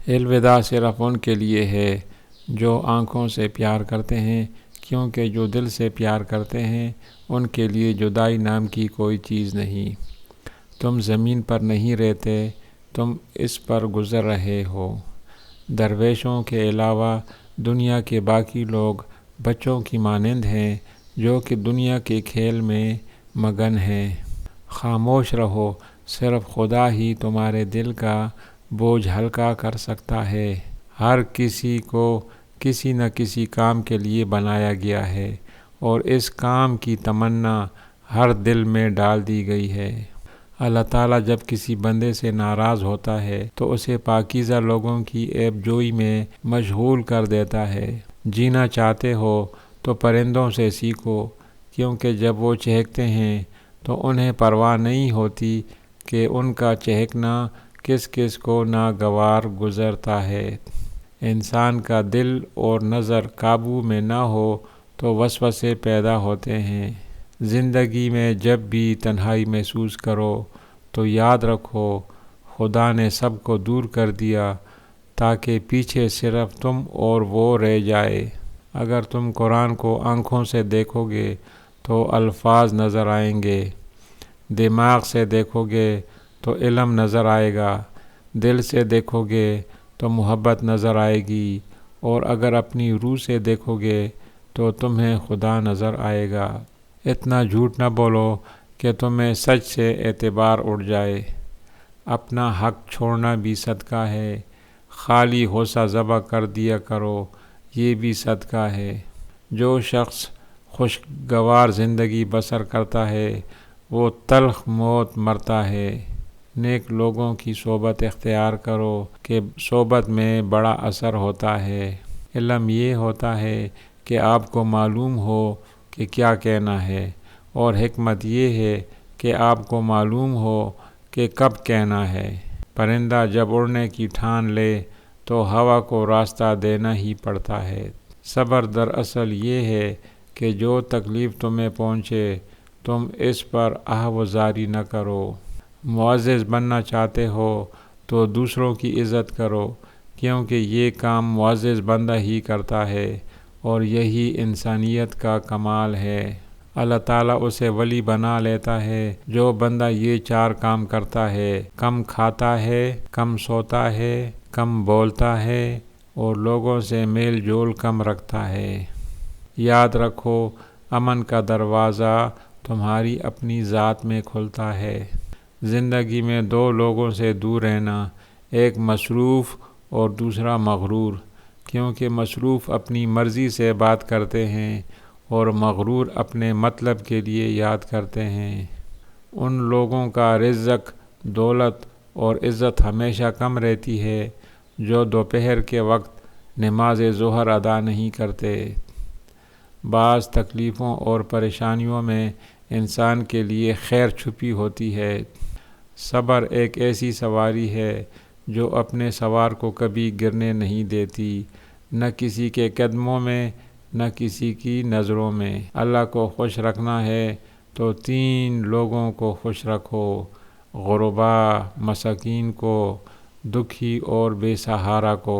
الوداع صرف ان کے لیے ہے جو آنکھوں سے پیار کرتے ہیں، کیونکہ جو دل سے پیار کرتے ہیں ان کے لیے جدائی نام کی کوئی چیز نہیں۔ تم زمین پر نہیں رہتے، تم اس پر گزر رہے ہو۔ درویشوں کے علاوہ دنیا کے باقی لوگ بچوں کی مانند ہیں جو کہ دنیا کے کھیل میں مگن ہیں۔ خاموش رہو، صرف خدا ہی تمہارے دل کا بوجھ ہلکا کر سکتا ہے۔ ہر کسی کو کسی نہ کسی کام کے لیے بنایا گیا ہے اور اس کام کی تمنا ہر دل میں ڈال دی گئی ہے۔ اللہ تعالیٰ جب کسی بندے سے ناراض ہوتا ہے تو اسے پاکیزہ لوگوں کی عیب جوئی میں مشغول کر دیتا ہے۔ جینا چاہتے ہو تو پرندوں سے سیکھو، کیونکہ جب وہ چہکتے ہیں تو انہیں پرواہ نہیں ہوتی کہ ان کا چہکنا کس کس کو ناگوار گزرتا ہے۔ انسان کا دل اور نظر قابو میں نہ ہو تو وسوسے پیدا ہوتے ہیں۔ زندگی میں جب بھی تنہائی محسوس کرو تو یاد رکھو خدا نے سب کو دور کر دیا تاکہ پیچھے صرف تم اور وہ رہ جائے۔ اگر تم قرآن کو آنکھوں سے دیکھو گے تو الفاظ نظر آئیں گے، دماغ سے دیکھو گے تو علم نظر آئے گا، دل سے دیکھو گے تو محبت نظر آئے گی، اور اگر اپنی روح سے دیکھو گے تو تمہیں خدا نظر آئے گا۔ اتنا جھوٹ نہ بولو کہ تمہیں سچ سے اعتبار اڑ جائے۔ اپنا حق چھوڑنا بھی صدقہ ہے، خالی ہوسا ذبح کر دیا کرو، یہ بھی صدقہ ہے۔ جو شخص خوشگوار زندگی بسر کرتا ہے وہ تلخ موت مرتا ہے۔ نیک لوگوں کی صحبت اختیار کرو کہ صحبت میں بڑا اثر ہوتا ہے۔ علم یہ ہوتا ہے کہ آپ کو معلوم ہو کہ کیا کہنا ہے، اور حکمت یہ ہے کہ آپ کو معلوم ہو کہ کب کہنا ہے۔ پرندہ جب اڑنے کی ٹھان لے تو ہوا کو راستہ دینا ہی پڑتا ہے۔ صبر دراصل یہ ہے کہ جو تکلیف تمہیں پہنچے تم اس پر آہوازاری نہ کرو۔ معزز بننا چاہتے ہو تو دوسروں کی عزت کرو، کیونکہ یہ کام معزز بندہ ہی کرتا ہے اور یہی انسانیت کا کمال ہے۔ اللہ تعالیٰ اسے ولی بنا لیتا ہے جو بندہ یہ 4 کام کرتا ہے: کم کھاتا ہے، کم سوتا ہے، کم بولتا ہے اور لوگوں سے میل جول کم رکھتا ہے۔ یاد رکھو امن کا دروازہ تمہاری اپنی ذات میں کھلتا ہے۔ زندگی میں 2 لوگوں سے دور رہنا، ایک مصروف اور دوسرا مغرور، کیونکہ مصروف اپنی مرضی سے بات کرتے ہیں اور مغرور اپنے مطلب کے لیے یاد کرتے ہیں۔ ان لوگوں کا رزق، دولت اور عزت ہمیشہ کم رہتی ہے جو دوپہر کے وقت نماز ظہر ادا نہیں کرتے۔ بعض تکلیفوں اور پریشانیوں میں انسان کے لیے خیر چھپی ہوتی ہے۔ صبر ایک ایسی سواری ہے جو اپنے سوار کو کبھی گرنے نہیں دیتی، نہ کسی کے قدموں میں نہ کسی کی نظروں میں۔ اللہ کو خوش رکھنا ہے تو 3 لوگوں کو خوش رکھو: غربا، مساکین کو، دکھی اور بے سہارا کو۔